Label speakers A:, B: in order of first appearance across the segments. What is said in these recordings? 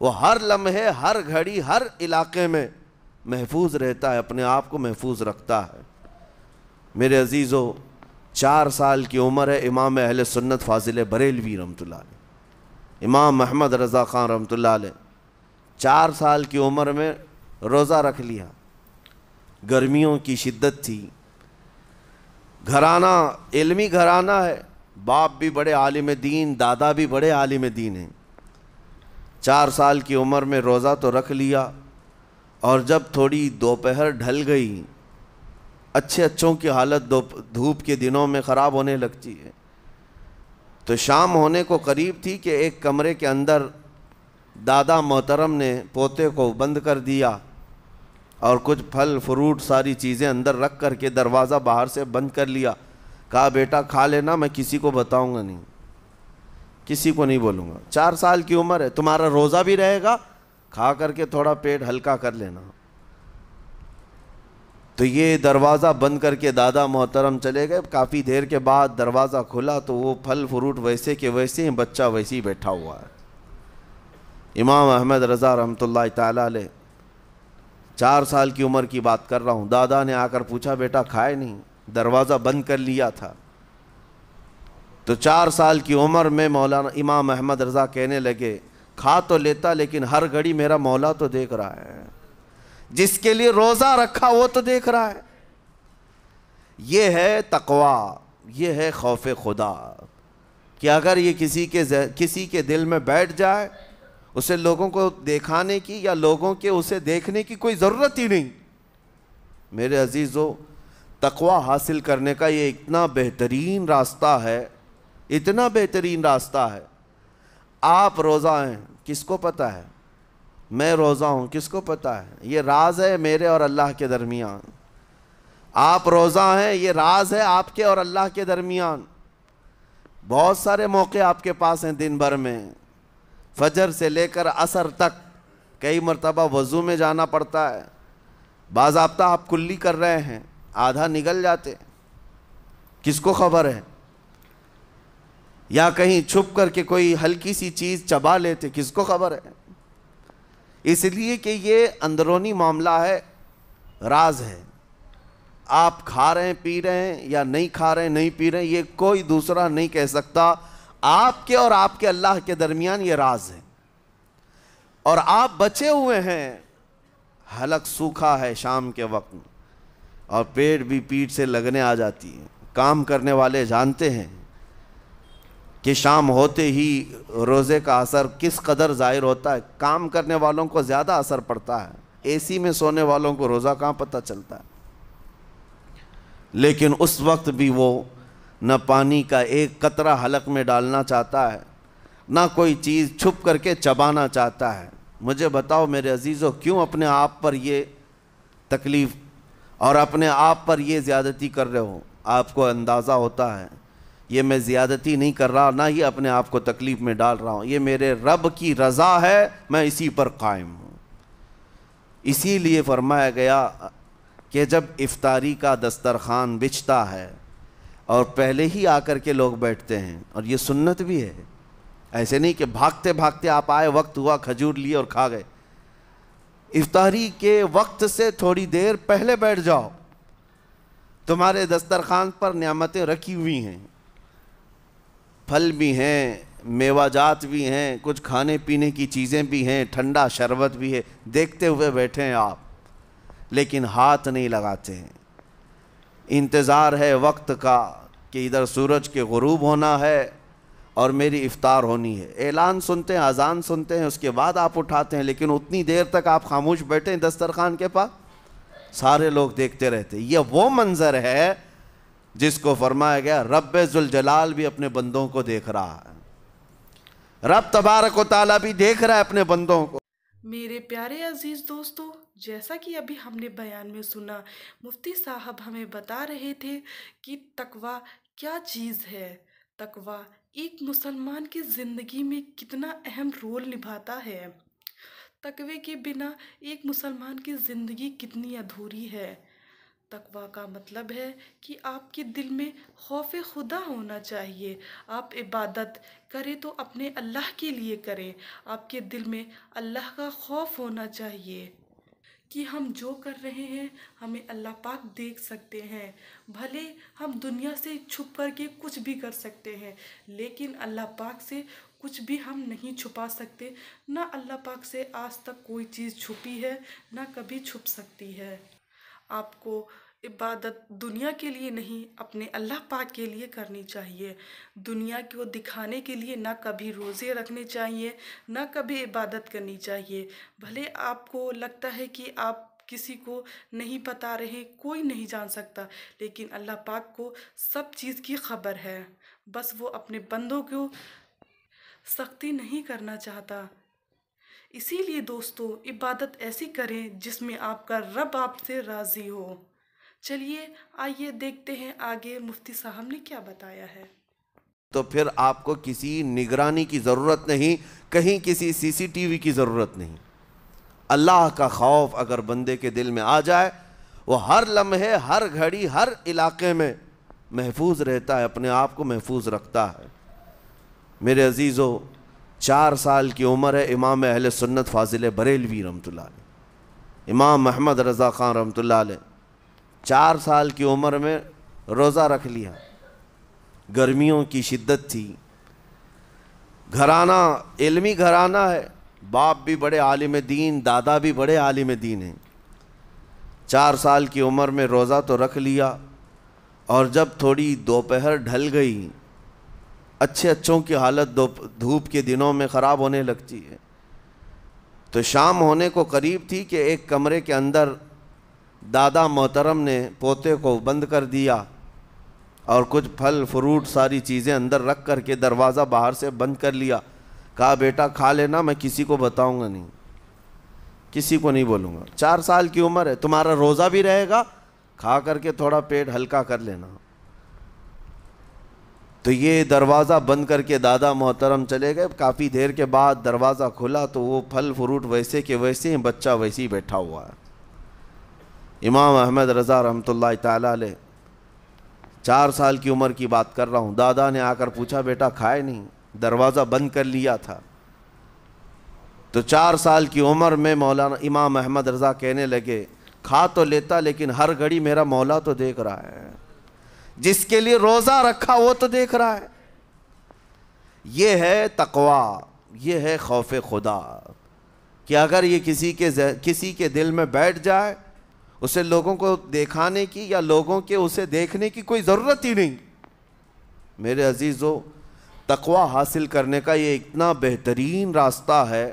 A: وہ ہر لمحے، ہر گھڑی، ہر علاقے میں محفوظ رہتا ہے، اپنے آپ کو محفوظ رکھتا ہے۔ میرے عزیزو، 4 سال کی عمر ہے امام اہل سنت فاضل بریلوی رحمۃ اللہ علیہ، امام محمد رضا خان رحمۃ اللہ علیہ، 4 سال کی عمر میں روزہ رکھ لیا۔ گرمیوں کی شدت تھی، گھرانہ علمی گھرانہ ہے، باپ بھی بڑے عالم دین، دادا بھی بڑے عالم دین ہیں۔ 4 سال کی عمر میں روزہ تو رکھ لیا، اور جب تھوڑی دوپہر ڈھل گئی، اچھوں کی حالت دھوپ کے دنوں میں خراب ہونے لگتی ہے، تو شام ہونے کو قریب تھی کہ ایک کمرے کے اندر دادا محترم نے پوتے کو بند کر دیا، اور کچھ پھل فروٹ ساری چیزیں اندر رکھ کر کے دروازہ باہر سے بند کر لیا۔ کہا بیٹا کھا لینا، میں کسی کو بتاؤں گا نہیں، کسی کو نہیں بولوں گا، 4 سال کی عمر ہے، تمہارا روزہ بھی رہے گا، کھا کر کے تھوڑا پیٹ ہلکا کر لینا۔ تو یہ دروازہ بند کر کے دادا محترم چلے گئے۔ کافی دیر کے بعد دروازہ کھلا تو وہ پھل فروٹ ویسے کے ویسے ہیں، بچہ ویسے ہی بیٹھا ہوا ہے۔ امام احمد رضا رحمۃ اللہ تعالیٰ علیہ، 4 سال کی عمر کی بات کر رہا ہوں، دادا نے آ کر پوچھا بیٹا کھائے نہیں؟ دروازہ بند کر لیا تھا۔ تو 4 سال کی عمر میں مولانا امام احمد رضا کہنے لگے کھا تو لیتا، لیکن ہر گھڑی میرا مولا تو دیکھ رہا ہے، جس کے لیے روزہ رکھا وہ تو دیکھ رہا ہے۔ یہ ہے تقویٰ، یہ ہے خوف خدا، کہ اگر یہ کسی کے دل میں بیٹھ جائے، اسے لوگوں کو دکھانے کی یا لوگوں کے اسے دیکھنے کی کوئی ضرورت ہی نہیں۔ میرے عزیزو، تقویٰ حاصل کرنے کا یہ اتنا بہترین راستہ ہے، اتنا بہترین راستہ ہے۔ آپ روزہ ہیں، کس کو پتہ ہے؟ میں روزہ ہوں، کس کو پتہ ہے؟ یہ راز ہے میرے اور اللہ کے درمیان۔ آپ روزہ ہیں، یہ راز ہے آپ کے اور اللہ کے درمیان۔ بہت سارے موقع آپ کے پاس ہیں دن بھر میں، فجر سے لے کر عصر تک، کئی مرتبہ وضو میں جانا پڑتا ہے، باضابطہ آپ کلی کر رہے ہیں، آدھا نگل جاتے، کس کو خبر ہے؟ یا کہیں چھپ کر کے کوئی ہلکی سی چیز چبا لیتے، کس کو خبر ہے؟ اس لیے کہ یہ اندرونی معاملہ ہے، راز ہے۔ آپ کھا رہے ہیں پی رہے ہیں یا نہیں کھا رہے ہیں نہیں پی رہے ہیں، یہ کوئی دوسرا نہیں کہہ سکتا۔ آپ کے اور آپ کے اللہ کے درمیان یہ راز ہے، اور آپ بچے ہوئے ہیں۔ حلق سوکھا ہے شام کے وقت میں، اور پیٹ بھی پیٹ سے لگنے آ جاتی ہے۔ کام کرنے والے جانتے ہیں کہ شام ہوتے ہی روزے کا اثر کس قدر ظاہر ہوتا ہے۔ کام کرنے والوں کو زیادہ اثر پڑتا ہے، اے سی میں سونے والوں کو روزہ کہاں پتہ چلتا ہے۔ لیکن اس وقت بھی وہ نہ پانی کا ایک قطرہ حلق میں ڈالنا چاہتا ہے، نہ کوئی چیز چھپ کر کے چبانا چاہتا ہے۔ مجھے بتاؤ میرے عزیزو، کیوں اپنے آپ پر یہ تکلیف اور اپنے آپ پر یہ زیادتی کر رہے ہو؟ آپ کو اندازہ ہوتا ہے یہ میں زیادتی نہیں کر رہا، نہ ہی اپنے آپ کو تکلیف میں ڈال رہا ہوں، یہ میرے رب کی رضا ہے، میں اسی پر قائم ہوں۔ اسی لیے فرمایا گیا کہ جب افطاری کا دسترخوان بچھتا ہے اور پہلے ہی آ کر کے لوگ بیٹھتے ہیں، اور یہ سنت بھی ہے، ایسے نہیں کہ بھاگتے بھاگتے آپ آئے، وقت ہوا کھجور لیے اور کھا گئے۔ افطاری کے وقت سے تھوڑی دیر پہلے بیٹھ جاؤ، تمہارے دسترخوان پر نعمتیں رکھی ہوئی ہیں، پھل بھی ہیں، میوہ جات بھی ہیں، کچھ کھانے پینے کی چیزیں بھی ہیں، ٹھنڈا شربت بھی ہے، دیکھتے ہوئے بیٹھے ہیں آپ، لیکن ہاتھ نہیں لگاتے ہیں۔ انتظار ہے وقت کا کہ ادھر سورج کے غروب ہونا ہے اور میری افطار ہونی ہے، اعلان سنتے ہیں، اذان سنتے ہیں، اس کے بعد آپ اٹھاتے ہیں، لیکن اتنی دیر تک آپ خاموش بیٹھے ہیں دسترخوان کے پاس، سارے لوگ دیکھتے رہتے ہیں۔ یہ وہ منظر ہے جس کو فرمایا گیا رب ذوالجلال بھی اپنے بندوں کو دیکھ رہا ہے، رب تبارک و تعالیٰ بھی دیکھ رہا ہے اپنے بندوں کو۔
B: میرے پیارے عزیز دوستو، جیسا کہ ابھی ہم نے بیان میں سنا، مفتی صاحب ہمیں بتا رہے تھے کہ تقویٰ کیا چیز ہے، تقویٰ ایک مسلمان کی زندگی میں کتنا اہم رول نبھاتا ہے۔ تقوی کے بنا ایک مسلمان کی زندگی کتنی ادھوری ہے۔ تقوی کا مطلب ہے کہ آپ کے دل میں خوف خدا ہونا چاہیے۔ آپ عبادت کریں تو اپنے اللہ کے لیے کریں۔ آپ کے دل میں اللہ کا خوف ہونا چاہیے کہ ہم جو کر رہے ہیں ہمیں اللہ پاک دیکھ سکتے ہیں۔ بھلے ہم دنیا سے چھپ کر کے کچھ بھی کر سکتے ہیں، لیکن اللہ پاک سے کچھ بھی ہم نہیں چھپا سکتے۔ نہ اللہ پاک سے آج تک کوئی چیز چھپی ہے، نہ کبھی چھپ سکتی ہے۔ آپ کو عبادت دنیا کے لیے نہیں، اپنے اللہ پاک کے لیے کرنی چاہیے۔ دنیا کو دکھانے کے لیے نہ کبھی روزے رکھنے چاہیے، نہ کبھی عبادت کرنی چاہیے۔ بھلے آپ کو لگتا ہے کہ آپ کسی کو نہیں بتا رہے، کوئی نہیں جان سکتا، لیکن اللہ پاک کو سب چیز کی خبر ہے۔ بس وہ اپنے بندوں کو سختی نہیں کرنا چاہتا۔ اسی لیے دوستو، عبادت ایسی کریں جس میں آپ کا رب آپ سے راضی ہو۔ چلیے آئیے دیکھتے ہیں آگے مفتی صاحب نے کیا بتایا ہے۔
A: تو پھر آپ کو کسی نگرانی کی ضرورت نہیں، کہیں کسی سی سی ٹی وی کی ضرورت نہیں۔ اللہ کا خوف اگر بندے کے دل میں آ جائے، وہ ہر لمحے، ہر گھڑی، ہر علاقے میں محفوظ رہتا ہے، اپنے آپ کو محفوظ رکھتا ہے۔ میرے عزیزو، 4 سال کی عمر ہے امام اہل سنت فاضل بریلوی رحمۃ اللہ علیہ، امام محمد رضا خان رحمۃ اللہ علیہ، 4 سال کی عمر میں روزہ رکھ لیا۔ گرمیوں کی شدت تھی، گھرانہ علمی گھرانہ ہے، باپ بھی بڑے عالم دین، دادا بھی بڑے عالم دین ہیں۔ 4 سال کی عمر میں روزہ تو رکھ لیا، اور جب تھوڑی دوپہر ڈھل گئی، اچھوں کی حالت دھوپ کے دنوں میں خراب ہونے لگتی ہے، تو شام ہونے کو قریب تھی کہ ایک کمرے کے اندر دادا محترم نے پوتے کو بند کر دیا، اور کچھ پھل فروٹ ساری چیزیں اندر رکھ کر کے دروازہ باہر سے بند کر لیا۔ کہا بیٹا کھا لینا، میں کسی کو بتاؤں گا نہیں، کسی کو نہیں بولوں گا۔ 4 سال کی عمر ہے، تمہارا روزہ بھی رہے گا، کھا کر کے تھوڑا پیٹ ہلکا کر لینا۔ تو یہ دروازہ بند کر کے دادا محترم چلے گئے۔ کافی دیر کے بعد دروازہ کھلا تو وہ پھل فروٹ ویسے کے ویسے ہیں، بچہ ویسے ہی بیٹھا ہوا ہے۔ امام احمد رضا رحمۃ اللہ تعالیٰ علیہ، 4 سال کی عمر کی بات کر رہا ہوں، دادا نے آ کر پوچھا بیٹا کھائے نہیں؟ دروازہ بند کر لیا تھا۔ تو 4 سال کی عمر میں مولانا امام احمد رضا کہنے لگے، کھا تو لیتا لیکن ہر گھڑی میرا مولا تو دیکھ رہا ہے، جس کے لیے روزہ رکھا وہ تو دیکھ رہا ہے۔ یہ ہے تقوی، یہ ہے خوف خدا، کہ اگر یہ کسی کے دل میں بیٹھ جائے، اسے لوگوں کو دکھانے کی یا لوگوں کے اسے دیکھنے کی کوئی ضرورت ہی نہیں۔ میرے عزیزو، تقوی حاصل کرنے کا یہ اتنا بہترین راستہ ہے،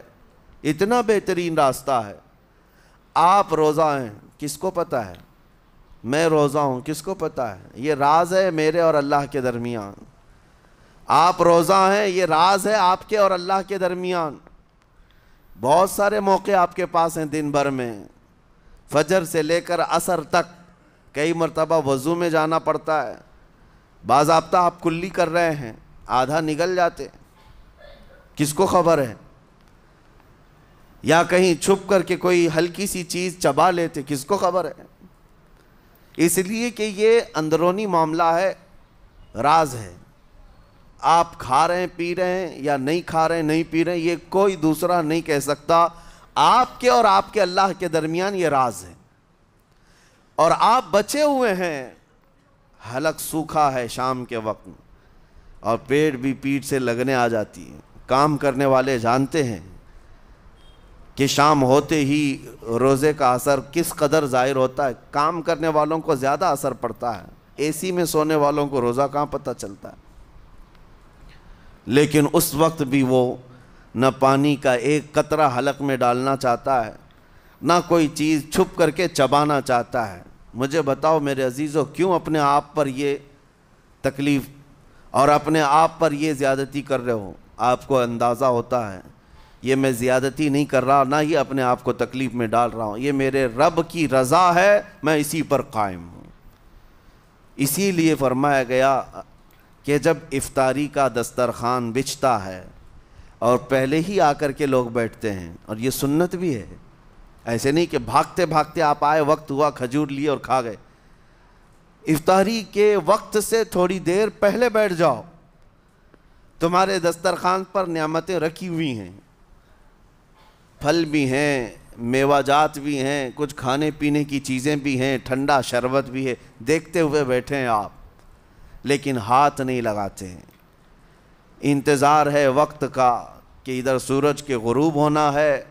A: اتنا بہترین راستہ ہے۔ آپ روزہ ہیں، کس کو پتہ ہے؟ میں روزہ ہوں، کس کو پتہ ہے؟ یہ راز ہے میرے اور اللہ کے درمیان۔ آپ روزہ ہیں، یہ راز ہے آپ کے اور اللہ کے درمیان۔ بہت سارے موقع آپ کے پاس ہیں دن بھر میں، فجر سے لے کر عصر تک کئی مرتبہ وضو میں جانا پڑتا ہے، باضابطہ آپ کلی کر رہے ہیں، آدھا نگل جاتے، کس کو خبر ہے؟ یا کہیں چھپ کر کے کوئی ہلکی سی چیز چبا لیتے، کس کو خبر ہے؟ اس لیے کہ یہ اندرونی معاملہ ہے، راز ہے۔ آپ کھا رہے ہیں، پی رہے ہیں، یا نہیں کھا رہے ہیں، نہیں پی رہے ہیں، یہ کوئی دوسرا نہیں کہہ سکتا۔ آپ کے اور آپ کے اللہ کے درمیان یہ راز ہے، اور آپ بچے ہوئے ہیں۔ حلق سوکھا ہے شام کے وقت میں، اور پیٹ بھی پیٹ سے لگنے آ جاتی ہے۔ کام کرنے والے جانتے ہیں کہ شام ہوتے ہی روزے کا اثر کس قدر ظاہر ہوتا ہے۔ کام کرنے والوں کو زیادہ اثر پڑتا ہے، اے سی میں سونے والوں کو روزہ کہاں پتہ چلتا ہے۔ لیکن اس وقت بھی وہ نہ پانی کا ایک قطرہ حلق میں ڈالنا چاہتا ہے، نہ کوئی چیز چھپ کر کے چبانا چاہتا ہے۔ مجھے بتاؤ میرے عزیزو، کیوں اپنے آپ پر یہ تکلیف اور اپنے آپ پر یہ زیادتی کر رہے ہو؟ آپ کو اندازہ ہوتا ہے یہ میں زیادتی نہیں کر رہا، نہ یہ اپنے آپ کو تکلیف میں ڈال رہا ہوں، یہ میرے رب کی رضا ہے، میں اسی پر قائم ہوں۔ اسی لیے فرمایا گیا کہ جب افطاری کا دسترخوان بچھتا ہے اور پہلے ہی آ کر کے لوگ بیٹھتے ہیں، اور یہ سنت بھی ہے، ایسے نہیں کہ بھاگتے بھاگتے آپ آئے، وقت ہوا، کھجور لیے اور کھا گئے۔ افطاری کے وقت سے تھوڑی دیر پہلے بیٹھ جاؤ، تمہارے دسترخوان پر نعمتیں رکھی ہوئی ہیں، پھل بھی ہیں، میوہ جات بھی ہیں، کچھ کھانے پینے کی چیزیں بھی ہیں، ٹھنڈا شربت بھی ہے، دیکھتے ہوئے بیٹھے ہیں آپ، لیکن ہاتھ نہیں لگاتے ہیں۔ انتظار ہے وقت کا کہ ادھر سورج کے غروب ہونا ہے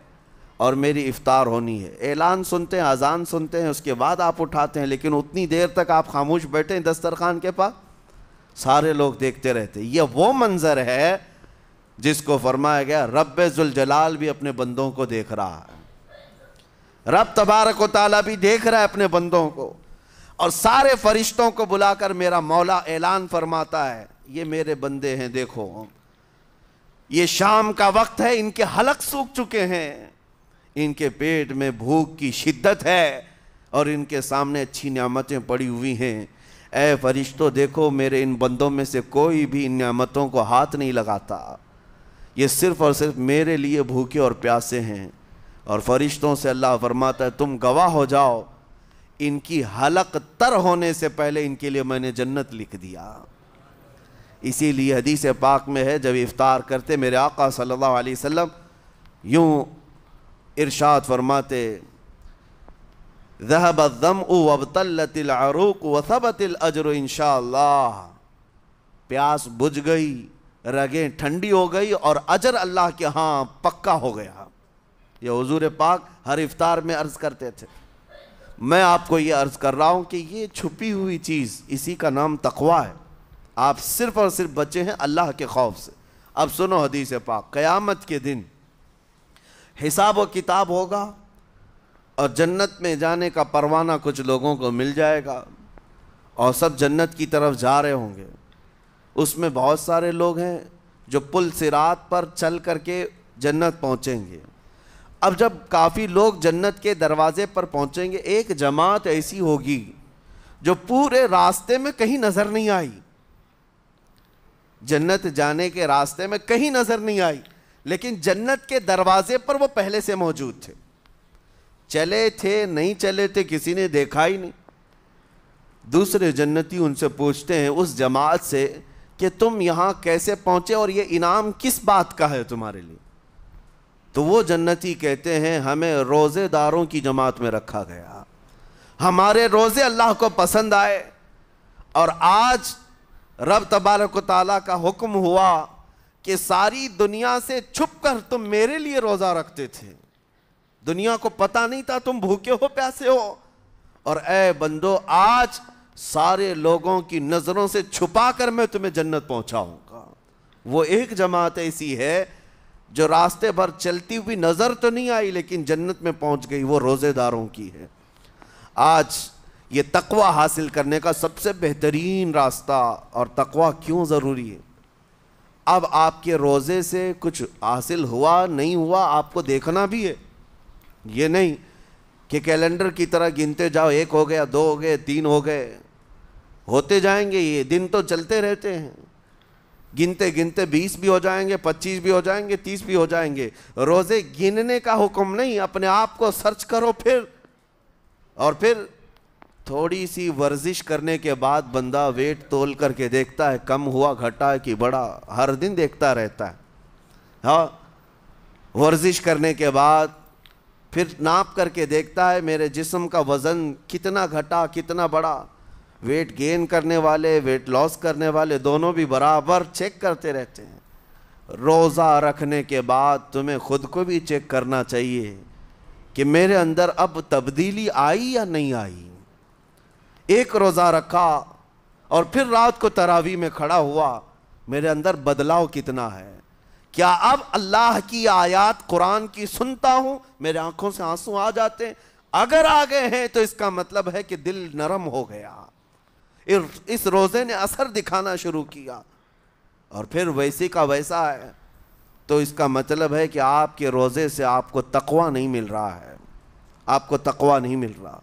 A: اور میری افطار ہونی ہے، اعلان سنتے ہیں، اذان سنتے ہیں، اس کے بعد آپ اٹھاتے ہیں، لیکن اتنی دیر تک آپ خاموش بیٹھے ہیں دسترخوان کے پاس، سارے لوگ دیکھتے رہتے۔ یہ وہ منظر ہے جس کو فرمایا گیا رب ذوالجلال بھی اپنے بندوں کو دیکھ رہا ہے، رب تبارک و تعالیٰ بھی دیکھ رہا ہے اپنے بندوں کو، اور سارے فرشتوں کو بلا کر میرا مولا اعلان فرماتا ہے یہ میرے بندے ہیں، دیکھو یہ شام کا وقت ہے، ان کے حلق سوکھ چکے ہیں، ان کے پیٹ میں بھوک کی شدت ہے اور ان کے سامنے اچھی نعمتیں پڑی ہوئی ہیں، اے فرشتوں دیکھو میرے ان بندوں میں سے کوئی بھی ان نعمتوں کو ہاتھ نہیں لگاتا، یہ صرف اور صرف میرے لیے بھوکے اور پیاسے ہیں۔ اور فرشتوں سے اللہ فرماتا ہے تم گواہ ہو جاؤ، ان کی حلق تر ہونے سے پہلے ان کے لیے میں نے جنت لکھ دیا۔ اسی لیے حدیث پاک میں ہے جب افطار کرتے میرے آقا صلی اللہ علیہ وسلم یوں ارشاد فرماتے ذهب الظمأ وابتلت العروق وثبت الاجر انشاءاللہ، پیاس بجھ گئی، رگیں ٹھنڈی ہو گئی اور اجر اللہ کے ہاں پکا ہو گیا۔ یہ حضور پاک ہر افطار میں عرض کرتے تھے۔ میں آپ کو یہ عرض کر رہا ہوں کہ یہ چھپی ہوئی چیز، اسی کا نام تقویٰ ہے۔ آپ صرف اور صرف بچے ہیں اللہ کے خوف سے۔ اب سنو حدیث پاک، قیامت کے دن حساب و کتاب ہوگا اور جنت میں جانے کا پروانہ کچھ لوگوں کو مل جائے گا اور سب جنت کی طرف جا رہے ہوں گے۔ اس میں بہت سارے لوگ ہیں جو پل صراط پر چل کر کے جنت پہنچیں گے۔ اب جب کافی لوگ جنت کے دروازے پر پہنچیں گے، ایک جماعت ایسی ہوگی جو پورے راستے میں کہیں نظر نہیں آئی، جنت جانے کے راستے میں کہیں نظر نہیں آئی، لیکن جنت کے دروازے پر وہ پہلے سے موجود تھے، چلے تھے نہیں چلے تھے کسی نے دیکھا ہی نہیں۔ دوسرے جنتی ان سے پوچھتے ہیں اس جماعت سے کہ تم یہاں کیسے پہنچے اور یہ انعام کس بات کا ہے تمہارے لیے؟ تو وہ جنتی کہتے ہیں ہمیں روزے داروں کی جماعت میں رکھا گیا، ہمارے روزے اللہ کو پسند آئے، اور آج رب تبارک و تعالیٰ کا حکم ہوا کہ ساری دنیا سے چھپ کر تم میرے لیے روزہ رکھتے تھے، دنیا کو پتہ نہیں تھا تم بھوکے ہو پیاسے ہو، اور اے بندو آج سارے لوگوں کی نظروں سے چھپا کر میں تمہیں جنت پہنچاؤں گا۔ وہ ایک جماعت ایسی ہے جو راستے بھر چلتی ہوئی نظر تو نہیں آئی لیکن جنت میں پہنچ گئی، وہ روزے داروں کی ہے۔ آج یہ تقویٰ حاصل کرنے کا سب سے بہترین راستہ، اور تقویٰ کیوں ضروری ہے؟ اب آپ کے روزے سے کچھ حاصل ہوا نہیں ہوا آپ کو دیکھنا بھی ہے، یہ نہیں کہ کیلنڈر کی طرح گنتے جاؤ، 1 ہو گیا، 2 ہو گئے، 3 ہو گئے، ہوتے جائیں گے، یہ دن تو چلتے رہتے ہیں، گنتے گنتے 20 بھی ہو جائیں گے، 25 بھی ہو جائیں گے، 30 بھی ہو جائیں گے۔ روزے گننے کا حکم نہیں، اپنے آپ کو سرچ کرو پھر تھوڑی سی ورزش کرنے کے بعد بندہ ویٹ تول کر کے دیکھتا ہے کم ہوا گھٹا ہے کہ بڑا، ہر دن دیکھتا رہتا ہے۔ ہاں، ورزش کرنے کے بعد پھر ناپ کر کے دیکھتا ہے میرے جسم کا وزن کتنا گھٹا کتنا بڑا۔ ویٹ گین کرنے والے ویٹ لاس کرنے والے دونوں بھی برابر چیک کرتے رہتے ہیں۔ روزہ رکھنے کے بعد تمہیں خود کو بھی چیک کرنا چاہیے کہ میرے اندر اب تبدیلی آئی یا نہیں آئی۔ ایک روزہ رکھا اور پھر رات کو تراویح میں کھڑا ہوا، میرے اندر بدلاؤ کتنا ہے؟ کیا اب اللہ کی آیات قرآن کی سنتا ہوں میرے آنکھوں سے آنسو آ جاتے ہیں؟ اگر آ گئے ہیں تو اس کا مطلب ہے کہ دل نرم ہو گیا، اس روزے نے اثر دکھانا شروع کیا، اور پھر ویسی کا ویسا ہے، تو اس کا مطلب ہے کہ آپ کے روزے سے آپ کو تقویٰ نہیں مل رہا ہے، آپ کو تقویٰ نہیں مل رہا۔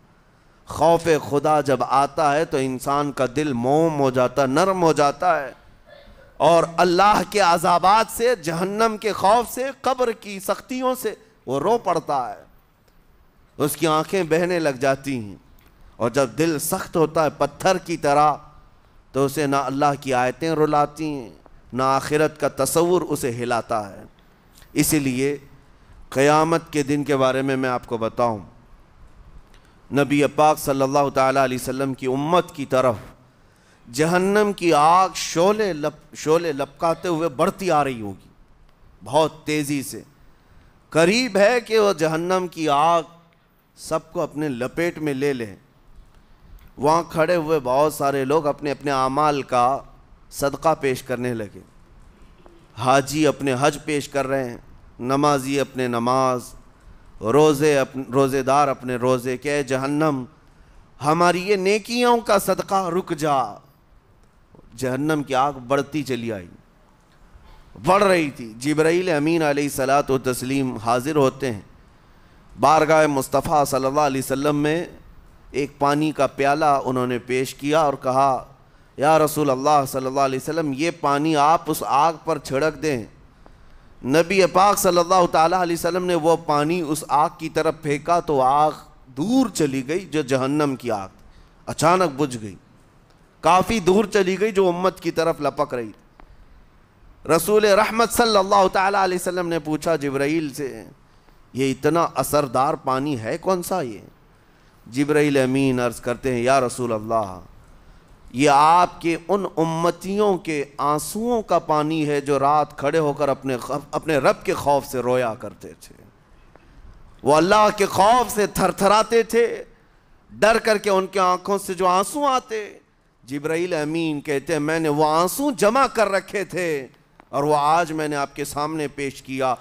A: خوف خدا جب آتا ہے تو انسان کا دل موم ہو جاتا، نرم ہو جاتا ہے، اور اللہ کے عذابات سے، جہنم کے خوف سے، قبر کی سختیوں سے وہ رو پڑتا ہے، اس کی آنکھیں بہنے لگ جاتی ہیں۔ اور جب دل سخت ہوتا ہے پتھر کی طرح تو اسے نہ اللہ کی آیتیں رلاتی ہیں نہ آخرت کا تصور اسے ہلاتا ہے۔ اسی لیے قیامت کے دن کے بارے میں آپ کو بتاؤں، نبی پاک صلی اللہ تعالیٰ علیہ وسلم کی امت کی طرف جہنم کی آگ شعلے لپکاتے ہوئے بڑھتی آ رہی ہوگی بہت تیزی سے۔ قریب ہے کہ وہ جہنم کی آگ سب کو اپنے لپیٹ میں لے لیں۔ وہاں کھڑے ہوئے بہت سارے لوگ اپنے اپنے اعمال کا صدقہ پیش کرنے لگے۔ حاجی اپنے حج پیش کر رہے ہیں، نمازی اپنے نماز، روزے دار اپنے روزے، کہ اے جہنم ہماری یہ نیکیوں کا صدقہ رک جا۔ جہنم کی آگ بڑھتی چلی آئی، بڑھ رہی تھی۔ جبرائیل امین علیہ الصلاۃ والتسلیم حاضر ہوتے ہیں بارگاہ مصطفیٰ صلی اللہ علیہ وسلم میں۔ ایک پانی کا پیالہ انہوں نے پیش کیا اور کہا یا رسول اللہ صلی اللہ علیہ وسلم یہ پانی آپ اس آگ پر چھڑک دیں۔ نبی پاک صلی اللہ تعالیٰ علیہ وسلم نے وہ پانی اس آگ کی طرف پھینکا تو آگ دور چلی گئی، جو جہنم کی آگ اچانک بجھ گئی، کافی دور چلی گئی جو امت کی طرف لپک رہی تھی۔ رسول رحمت صلی اللہ تعالیٰ علیہ وسلم نے پوچھا جبرائیل سے یہ اتنا اثردار پانی ہے کون سا؟ یہ جبرائیل امین عرض کرتے ہیں یا رسول اللہ یہ آپ کے ان امتیوں کے آنسوؤں کا پانی ہے جو رات کھڑے ہو کر اپنے رب کے خوف سے رویا کرتے تھے۔ وہ اللہ کے خوف سے تھر تھراتے تھے، ڈر کر کے ان کے آنکھوں سے جو آنسو آتے، جبرائیل امین کہتے ہیں میں نے وہ آنسو جمع کر رکھے تھے اور وہ آج میں نے آپ کے سامنے پیش کیا۔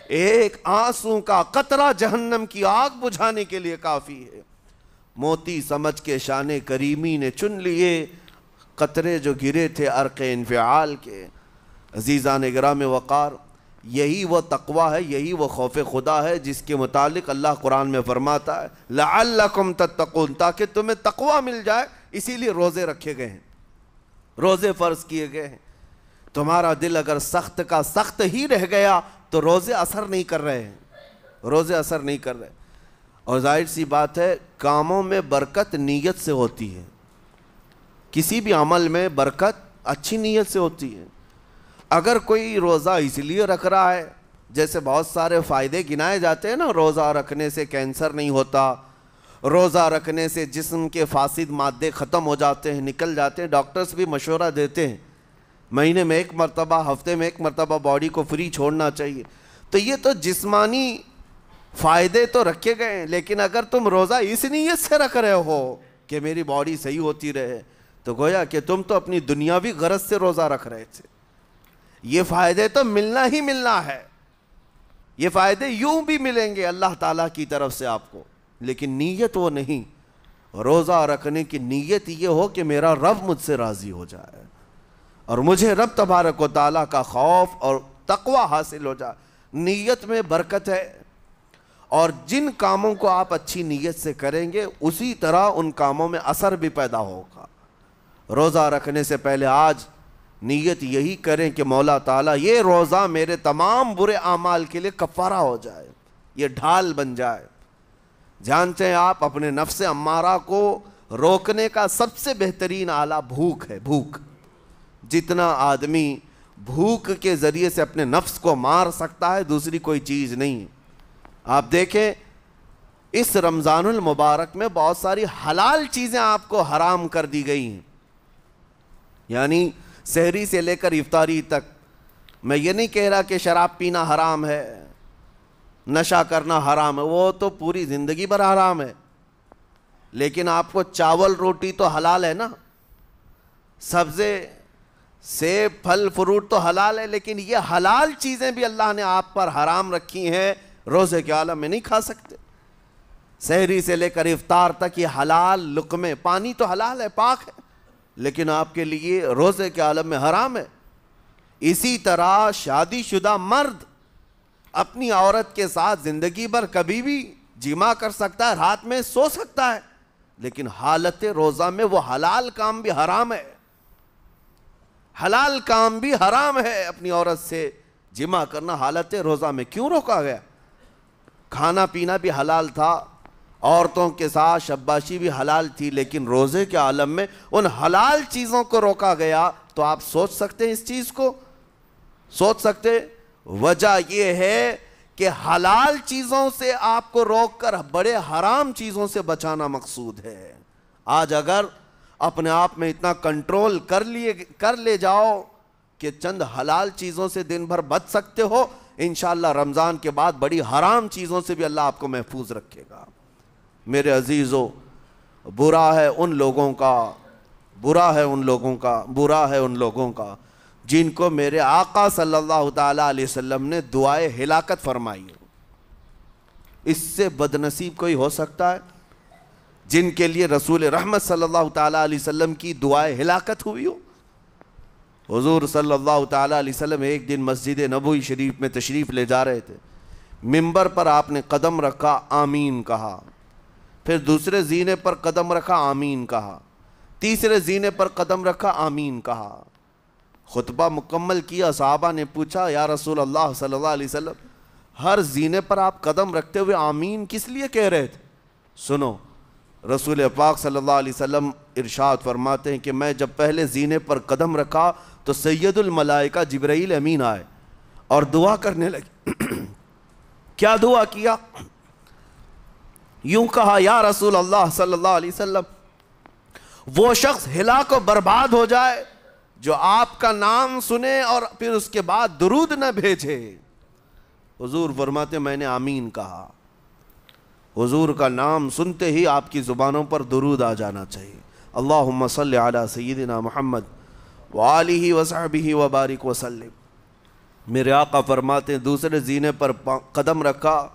A: ایک آنسو کا قطرہ جہنم کی آگ بجھانے کے لیے کافی ہے۔ موتی سمجھ کے شان کریمی نے چن لیے قطرے جو گرے تھے عرق انفعال کے۔ عزیزان گرامی وقار، یہی وہ تقوی ہے، یہی وہ خوف خدا ہے جس کے متعلق اللہ قرآن میں فرماتا ہے لعلکم تتقون، تاکہ تمہیں تقوی مل جائے، اسی لیے روزے رکھے گئے ہیں، روزے فرض کیے گئے ہیں۔ تمہارا دل اگر سخت کا سخت ہی رہ گیا تو روزے اثر نہیں کر رہے ہیں، روزے اثر نہیں کر رہے۔ اور ظاہر سی بات ہے کاموں میں برکت نیت سے ہوتی ہے، کسی بھی عمل میں برکت اچھی نیت سے ہوتی ہے۔ اگر کوئی روزہ اس لیے رکھ رہا ہے، جیسے بہت سارے فائدے گنائے جاتے ہیں نا، روزہ رکھنے سے کینسر نہیں ہوتا، روزہ رکھنے سے جسم کے فاسد مادے ختم ہو جاتے ہیں، نکل جاتے ہیں، ڈاکٹرز بھی مشورہ دیتے ہیں مہینے میں ایک مرتبہ، ہفتے میں ایک مرتبہ باڈی کو فری چھوڑنا چاہیے۔ تو یہ تو جسمانی فائدے تو رکھے گئے ہیں، لیکن اگر تم روزہ اس نیت سے رکھ رہے ہو کہ میری باڈی صحیح ہوتی رہے تو گویا کہ تم تو اپنی دنیاوی غرض سے روزہ رکھ رہے تھے۔ یہ فائدے تو ملنا ہی ملنا ہے، یہ فائدے یوں بھی ملیں گے اللہ تعالیٰ کی طرف سے آپ کو، لیکن نیت وہ نہیں۔ روزہ رکھنے کی نیت یہ ہو کہ میرا رب مجھ سے راضی ہو جائے اور مجھے رب تبارک و تعالیٰ کا خوف اور تقوی حاصل ہو جائے۔ نیت میں برکت ہے، اور جن کاموں کو آپ اچھی نیت سے کریں گے اسی طرح ان کاموں میں اثر بھی پیدا ہوگا۔ روزہ رکھنے سے پہلے آج نیت یہی کریں کہ مولا تعالیٰ یہ روزہ میرے تمام برے اعمال کے لیے کفارہ ہو جائے، یہ ڈھال بن جائے۔ جانتے ہیں آپ اپنے نفس امارہ کو روکنے کا سب سے بہترین آلہ بھوک ہے، بھوک۔ جتنا آدمی بھوک کے ذریعے سے اپنے نفس کو مار سکتا ہے دوسری کوئی چیز نہیں۔ آپ دیکھیں اس رمضان المبارک میں بہت ساری حلال چیزیں آپ کو حرام کر دی گئی ہیں، یعنی سحری سے لے کر افطاری تک۔ میں یہ نہیں کہہ رہا کہ شراب پینا حرام ہے، نشہ کرنا حرام ہے، وہ تو پوری زندگی بھر حرام ہے، لیکن آپ کو چاول روٹی تو حلال ہے نا، سبزے سیب پھل فروٹ تو حلال ہے، لیکن یہ حلال چیزیں بھی اللہ نے آپ پر حرام رکھی ہیں، روزے کے عالم میں نہیں کھا سکتے۔ سحری سے لے کر افطار تک یہ حلال لقمے، پانی تو حلال ہے، پاک ہے، لیکن آپ کے لیے روزے کے عالم میں حرام ہے۔ اسی طرح شادی شدہ مرد اپنی عورت کے ساتھ زندگی بھر کبھی بھی جمع کر سکتا ہے، رات میں سو سکتا ہے، لیکن حالت روزہ میں وہ حلال کام بھی حرام ہے، حلال کام بھی حرام ہے۔ اپنی عورت سے جمع کرنا حالت روزہ میں کیوں روکا گیا؟ کھانا پینا بھی حلال تھا، عورتوں کے ساتھ شباشی بھی حلال تھی، لیکن روزے کے عالم میں ان حلال چیزوں کو روکا گیا. تو آپ سوچ سکتے ہیں اس چیز کو؟ سوچ سکتے؟ وجہ یہ ہے کہ حلال چیزوں سے آپ کو روک کر بڑے حرام چیزوں سے بچانا مقصود ہے. آج اگر اپنے آپ میں اتنا کنٹرول کر لے جاؤ کہ چند حلال چیزوں سے دن بھر بچ سکتے ہو، انشاءاللہ رمضان کے بعد بڑی حرام چیزوں سے بھی اللہ آپ کو محفوظ رکھے گا. میرے عزیزو، برا ہے ان لوگوں کا جن کو میرے آقا صلی اللہ تعالیٰ علیہ وسلم نے دعائے ہلاکت فرمائی. اس سے بدنصیب کوئی ہو سکتا ہے جن کے لیے رسول رحمت صلی اللہ تعالیٰ علیہ وسلم کی دعائے ہلاکت ہوئی ہو؟ حضور صلی اللہ تعالیٰ علیہ وسلم ایک دن مسجد نبوی شریف میں تشریف لے جا رہے تھے. منبر پر آپ نے قدم رکھا، آمین کہا. پھر دوسرے زینے پر قدم رکھا، آمین کہا. تیسرے زینے پر قدم رکھا، آمین کہا. خطبہ مکمل کیا. صحابہ نے پوچھا، یا رسول اللہ صلی اللہ علیہ وسلم، ہر زینے پر آپ قدم رکھتے ہوئے آمین کس لیے کہہ رہے تھے؟ سنو، رسول پاک صلی اللہ علیہ وسلم ارشاد فرماتے ہیں کہ میں جب پہلے زینے پر قدم رکھا تو سید الملائکہ جبرائیل امین آئے اور دعا کرنے لگے. کیا دعا کیا؟ یوں کہا، یا رسول اللہ صلی اللہ علیہ وسلم، وہ شخص ہلاک و برباد ہو جائے جو آپ کا نام سنے اور پھر اس کے بعد درود نہ بھیجے. حضور فرماتے میں نے آمین کہا. حضور کا نام سنتے ہی آپ کی زبانوں پر درود آ جانا چاہیے. اللہم صلی علی سیدنا محمد وآلہ وصحبہ وبارک وسلم. میرے آقا فرماتے ہیں دوسرے زینے پر قدم رکھا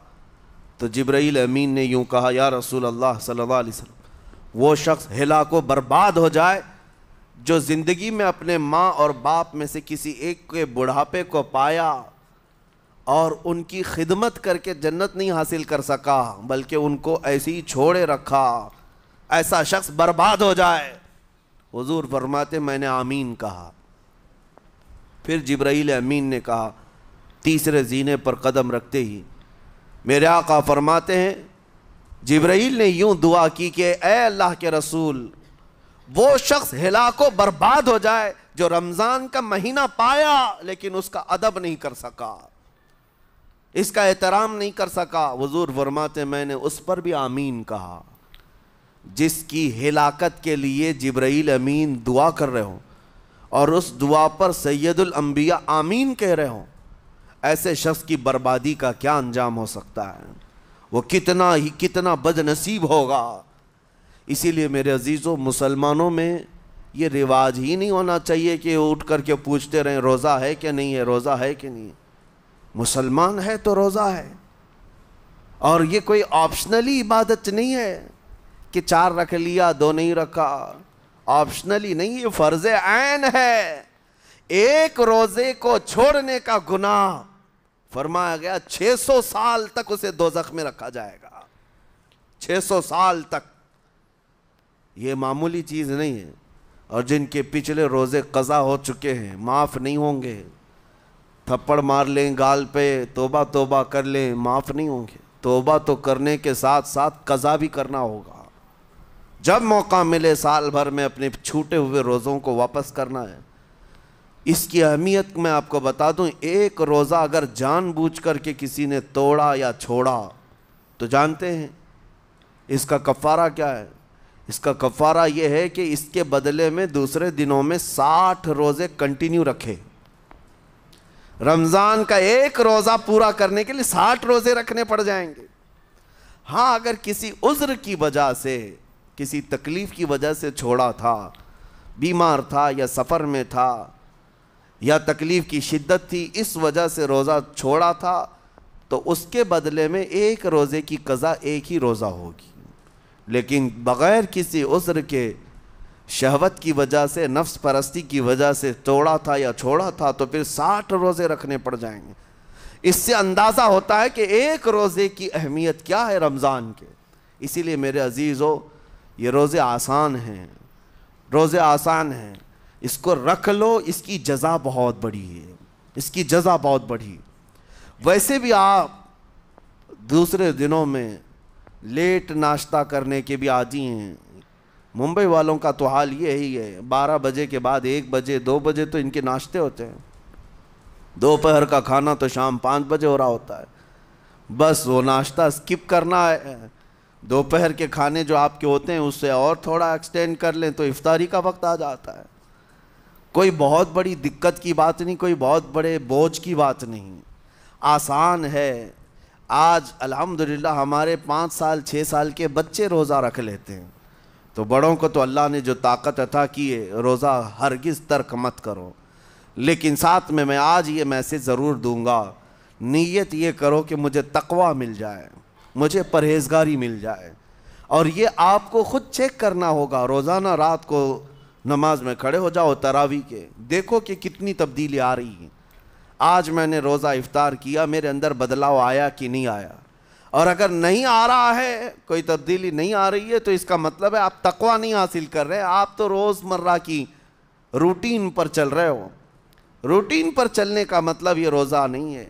A: تو جبرائیل امین نے یوں کہا، یا رسول اللہ صلی اللہ علیہ وسلم، وہ شخص ہلاک و برباد ہو جائے جو زندگی میں اپنے ماں اور باپ میں سے کسی ایک کے بڑھاپے کو پایا اور ان کی خدمت کر کے جنت نہیں حاصل کر سکا بلکہ ان کو ایسے ہی چھوڑے رکھا، ایسا شخص برباد ہو جائے. حضور فرماتے میں نے آمین کہا. پھر جبرائیل امین نے کہا تیسرے زینے پر قدم رکھتے ہی. میرے آقا فرماتے ہیں جبرائیل نے یوں دعا کی کہ اے اللہ کے رسول، وہ شخص ہلاک و برباد ہو جائے جو رمضان کا مہینہ پایا لیکن اس کا ادب نہیں کر سکا، اس کا احترام نہیں کر سکا. حضور فرماتے میں نے اس پر بھی آمین کہا. جس کی ہلاکت کے لیے جبرائیل امین دعا کر رہے ہوں اور اس دعا پر سید الانبیاء آمین کہہ رہے ہوں، ایسے شخص کی بربادی کا کیا انجام ہو سکتا ہے؟ وہ کتنا بد نصیب ہوگا. اسی لیے میرے عزیزوں، مسلمانوں میں یہ رواج ہی نہیں ہونا چاہیے کہ اٹھ کر کے پوچھتے رہیں روزہ ہے کہ نہیں ہے، روزہ ہے کہ نہیں ہے. مسلمان ہے تو روزہ ہے، اور یہ کوئی آپشنلی عبادت نہیں ہے کہ 4 رکھ لیا 2 نہیں رکھا. آپشنلی نہیں، یہ فرض عین ہے. ایک روزے کو چھوڑنے کا گناہ فرمایا گیا 600 سال تک اسے دوزخ میں رکھا جائے گا. 600 سال تک. یہ معمولی چیز نہیں ہے. اور جن کے پچھلے روزے قضا ہو چکے ہیں معاف نہیں ہوں گے. تھپڑ مار لیں گال پہ، توبہ توبہ کر لیں، معاف نہیں ہوں گے. توبہ تو کرنے کے ساتھ ساتھ قضا بھی کرنا ہوگا. جب موقع ملے سال بھر میں اپنے چھوٹے ہوئے روزوں کو واپس کرنا ہے. اس کی اہمیت میں آپ کو بتا دوں، ایک روزہ اگر جان بوجھ کر کے کسی نے توڑا یا چھوڑا تو جانتے ہیں اس کا کفارہ کیا ہے؟ اس کا کفارہ یہ ہے کہ اس کے بدلے میں دوسرے دنوں میں 60 روزے کنٹینیو رکھے. رمضان کا ایک روزہ پورا کرنے کے لیے 60 روزے رکھنے پڑ جائیں گے. ہاں، اگر کسی عذر کی وجہ سے، کسی تکلیف کی وجہ سے چھوڑا تھا، بیمار تھا یا سفر میں تھا یا تکلیف کی شدت تھی، اس وجہ سے روزہ چھوڑا تھا، تو اس کے بدلے میں ایک روزے کی قضا ایک ہی روزہ ہوگی. لیکن بغیر کسی عذر کے، شہوت کی وجہ سے، نفس پرستی کی وجہ سے توڑا تھا یا چھوڑا تھا تو پھر 60 روزے رکھنے پڑ جائیں گے. اس سے اندازہ ہوتا ہے کہ ایک روزے کی اہمیت کیا ہے رمضان کے. اسی لیے میرے عزیزو، یہ روزے آسان ہیں، روزے آسان ہیں. اس کو رکھ لو، اس کی جزا بہت بڑی ہے، اس کی جزا بہت بڑی. ویسے بھی آپ دوسرے دنوں میں لیٹ ناشتہ کرنے کے بھی عادی ہیں. ممبئی والوں کا تو حال یہی ہے, 12 بجے کے بعد 1 بجے 2 بجے تو ان کے ناشتے ہوتے ہیں. دوپہر کا کھانا تو شام 5 بجے ہو رہا ہوتا ہے. بس وہ ناشتہ سکپ کرنا ہے, دوپہر کے کھانے جو آپ کے ہوتے ہیں اس سے اور تھوڑا ایکسٹینڈ کر لیں تو افطاری کا وقت آ جاتا ہے. کوئی بہت بڑی دقت کی بات نہیں, کوئی بہت بڑے بوجھ کی بات نہیں, آسان ہے. آج الحمدللہ ہمارے 5 سال 6 سال کے بچے روزہ رکھ لیتے ہیں, تو بڑوں کو تو اللہ نے جو طاقت عطا کی ہے, روزہ ہرگز ترک مت کرو. لیکن ساتھ میں آج یہ میسج ضرور دوں گا, نیت یہ کرو کہ مجھے تقوی مل جائے, مجھے پرہیزگاری مل جائے. اور یہ آپ کو خود چیک کرنا ہوگا. روزانہ رات کو نماز میں کھڑے ہو جاؤ تراویح کے, دیکھو کہ کتنی تبدیلی آ رہی ہے. آج میں نے روزہ افطار کیا, میرے اندر بدلاؤ آیا کہ نہیں آیا؟ اور اگر نہیں آ رہا ہے, کوئی تبدیلی نہیں آ رہی ہے, تو اس کا مطلب ہے آپ تقوی نہیں حاصل کر رہے, آپ تو روز مرہ کی روٹین پر چل رہے ہو. روٹین پر چلنے کا مطلب یہ روزہ نہیں ہے.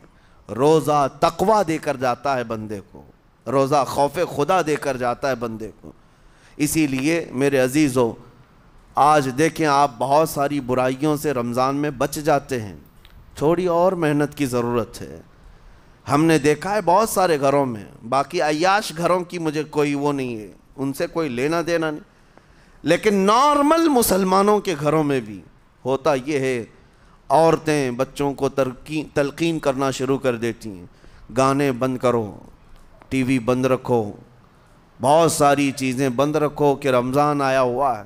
A: روزہ تقوی دے کر جاتا ہے بندے کو, روزہ خوف خدا دے کر جاتا ہے بندے کو. اسی لیے میرے عزیزو, آج دیکھیں آپ بہت ساری برائیوں سے رمضان میں بچ جاتے ہیں, تھوڑی اور محنت کی ضرورت ہے. ہم نے دیکھا ہے بہت سارے گھروں میں, باقی عیاش گھروں کی مجھے کوئی وہ نہیں ہے, ان سے کوئی لینا دینا نہیں, لیکن نارمل مسلمانوں کے گھروں میں بھی ہوتا یہ ہے, عورتیں بچوں کو تلقین کرنا شروع کر دیتی ہیں, گانے بند کرو, ٹی وی بند رکھو, بہت ساری چیزیں بند رکھو کہ رمضان آیا ہوا ہے.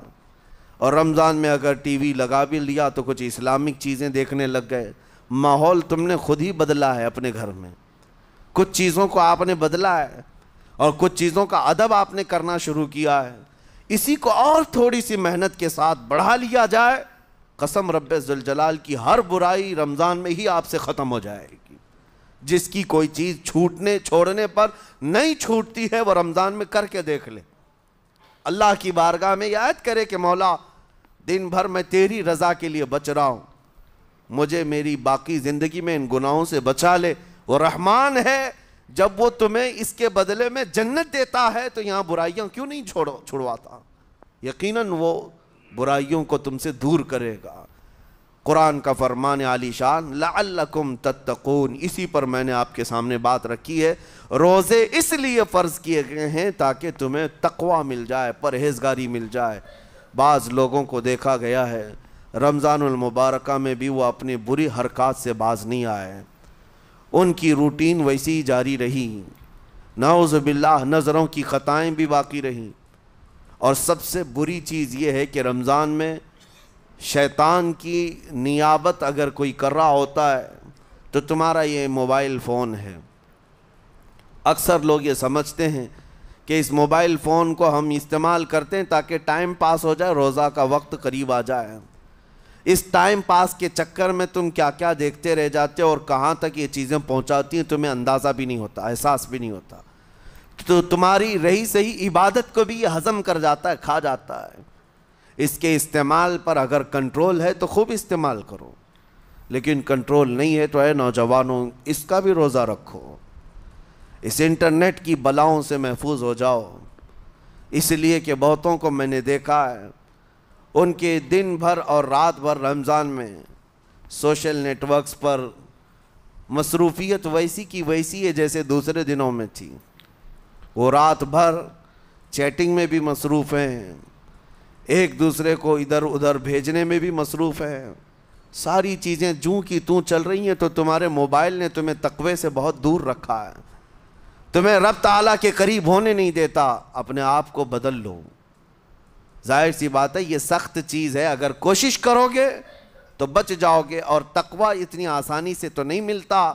A: اور رمضان میں اگر ٹی وی لگا بھی لیا تو کچھ اسلامک چیزیں دیکھنے لگ گئے. ماحول تم نے خود ہی بدلا ہے اپنے گھر میں, کچھ چیزوں کو آپ نے بدلا ہے اور کچھ چیزوں کا ادب آپ نے کرنا شروع کیا ہے. اسی کو اور تھوڑی سی محنت کے ساتھ بڑھا لیا جائے, قسم رب ذوالجلال کی ہر برائی رمضان میں ہی آپ سے ختم ہو جائے گی. جس کی کوئی چیز چھوڑنے پر نہیں چھوٹتی ہے, وہ رمضان میں کر کے دیکھ لے. اللہ کی بارگاہ میں یاد کرے کہ مولا دن بھر میں تیری رضا کے لیے بچ رہا ہوں, مجھے میری باقی زندگی میں ان گناہوں سے بچا لے. وہ رحمان ہے, جب وہ تمہیں اس کے بدلے میں جنت دیتا ہے تو یہاں برائیاں کیوں نہیں چھڑواتا؟ یقیناً وہ برائیوں کو تم سے دور کرے گا. قرآن کا فرمان عالی شان, لعلکم تتقون, اسی پر میں نے آپ کے سامنے بات رکھی ہے. روزے اس لیے فرض کیے گئے ہیں تاکہ تمہیں تقوی مل جائے, پرہیزگاری مل جائے. بعض لوگوں کو دیکھا گیا ہے رمضان المبارکہ میں بھی وہ اپنی بری حرکات سے باز نہیں آئے, ان کی روٹین ویسی ہی جاری رہی, نعوذ باللہ نظروں کی خطائیں بھی باقی رہیں. اور سب سے بری چیز یہ ہے کہ رمضان میں شیطان کی نیابت اگر کوئی کر رہا ہوتا ہے تو تمہارا یہ موبائل فون ہے. اکثر لوگ یہ سمجھتے ہیں کہ اس موبائل فون کو ہم استعمال کرتے ہیں تاکہ ٹائم پاس ہو جائے, روزہ کا وقت قریب آ جائے. اس ٹائم پاس کے چکر میں تم کیا کیا دیکھتے رہ جاتے ہو اور کہاں تک یہ چیزیں پہنچاتی ہیں تمہیں اندازہ بھی نہیں ہوتا, احساس بھی نہیں ہوتا. تو تمہاری رہی صحیح عبادت کو بھی یہ ہضم کر جاتا ہے, کھا جاتا ہے. اس کے استعمال پر اگر کنٹرول ہے تو خوب استعمال کرو, لیکن کنٹرول نہیں ہے تو اے نوجوانوں اس کا بھی روزہ رکھو. اس انٹرنیٹ کی بلاؤں سے محفوظ ہو جاؤ, اس لیے کہ بہتوں کو میں نے دیکھا ہے ان کے دن بھر اور رات بھر رمضان میں سوشل نیٹ ورکس پر مصروفیت ویسی کی ویسی ہے جیسے دوسرے دنوں میں تھی. وہ رات بھر چیٹنگ میں بھی مصروف ہیں, ایک دوسرے کو ادھر ادھر بھیجنے میں بھی مصروف ہیں. ساری چیزیں جوں کی توں چل رہی ہیں, تو تمہارے موبائل نے تمہیں تقوی سے بہت دور رکھا ہے, تمہیں رب تعالیٰ کے قریب ہونے نہیں دیتا. اپنے آپ کو بدل لو. ظاہر سی بات ہے یہ سخت چیز ہے, اگر کوشش کرو گے تو بچ جاؤ گے, اور تقوی اتنی آسانی سے تو نہیں ملتا.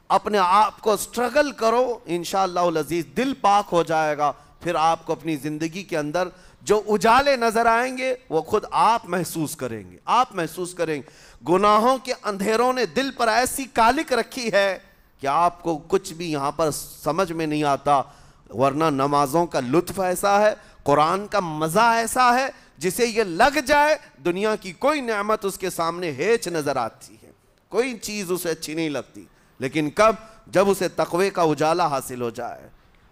A: اپنے آپ کو سٹرگل کرو, انشاءاللہ العزیز دل پاک ہو جائے گا. پھر آپ کو اپنی زندگی کے اندر جو اجالے نظر آئیں گے وہ خود آپ محسوس کریں گے, آپ محسوس کریں گے. گناہوں کے اندھیروں نے دل پر ایسی کالک رکھی ہے کہ آپ کو کچھ بھی یہاں پر سمجھ میں نہیں آتا. ورنہ نمازوں کا لطف ایسا ہے, قرآن کا مزہ ایسا ہے, جسے یہ لگ جائے دنیا کی کوئی نعمت اس کے سامنے ہیچ نظر آتی ہے, کوئی چیز اسے اچھی نہیں لگتی. لیکن کب؟ جب اسے تقوی کا اجالا حاصل ہو جائے.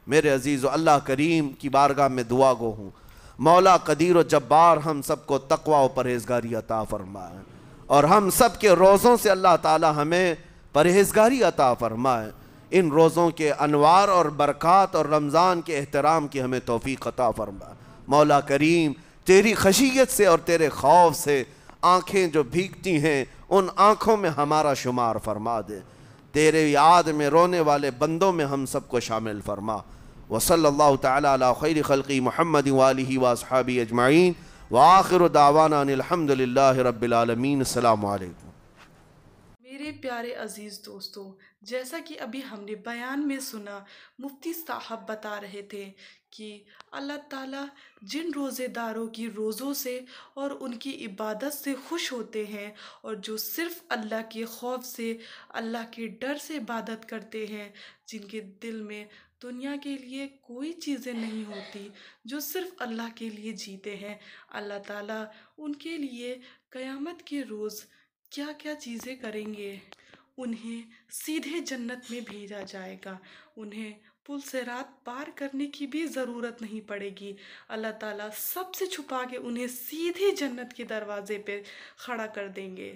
A: میرے عزیز و اللہ کریم کی بارگاہ میں دعا گو ہوں، مولا قدیر و جبار ہم سب کو تقوی و پرہیزگاری عطا فرمائے، اور ہم سب کے روزوں سے اللہ تعالی ہمیں پرہیزگاری عطا فرمائے۔ ان روزوں کے انوار اور برکات اور رمضان کے احترام کی ہمیں توفیق عطا فرمائے۔ مولا کریم تیری خشیت سے اور تیرے خوف سے آنکھیں جو بھیگتی ہیں ان آنکھوں میں ہمارا شمار فرما دے، تیرے یاد میں رونے والے بندوں میں ہم سب کو شامل فرما۔ وصلی اللہ تعالی علی خیر خلقی محمد وآلہ واصحابہ اجمعین، وآخر دعوانا ان الحمد للہ رب العالمین۔ السلام علیکم۔
B: میرے پیارے عزیز دوستو، جیسا کہ ابھی ہم نے بیان میں سنا، مفتی صاحب بتا رہے تھے کہ اللہ تعالیٰ جن روزے داروں کی روزوں سے اور ان کی عبادت سے خوش ہوتے ہیں، اور جو صرف اللہ کے خوف سے، اللہ کے ڈر سے عبادت کرتے ہیں، جن کے دل میں دنیا کے لیے کوئی چیزیں نہیں ہوتی، جو صرف اللہ کے لیے جیتے ہیں، اللہ تعالیٰ ان کے لیے قیامت کے روز کیا کیا چیزیں کریں گے۔ انہیں سیدھے جنت میں بھیجا جائے گا، انہیں پل صراط پار کرنے کی بھی ضرورت نہیں پڑے گی۔ اللہ تعالیٰ سب سے چھپا کے انہیں سیدھے جنت کے دروازے پہ کھڑا کر دیں گے۔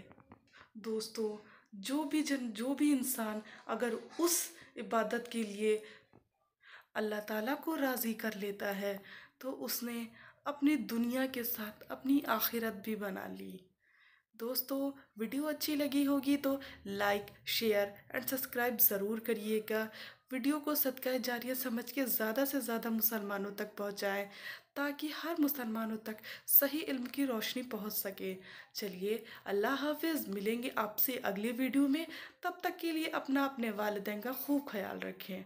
B: دوستو، جو بھی انسان اگر اس عبادت کے لیے اللہ تعالیٰ کو راضی کر لیتا ہے تو اس نے اپنی دنیا کے ساتھ اپنی آخرت بھی بنا لی۔ دوستو، ویڈیو اچھی لگی ہوگی تو لائک، شیئر اینڈ سبسکرائب ضرور کریے گا۔ ویڈیو کو صدقہ جاریہ سمجھ کے زیادہ سے زیادہ مسلمانوں تک پہنچائیں تاکہ ہر مسلمانوں تک صحیح علم کی روشنی پہنچ سکے۔ چلیے، اللہ حافظ، ملیں گے آپ سے اگلے ویڈیو میں۔ تب تک کے لیے اپنے والدین کا خوب خیال رکھیں۔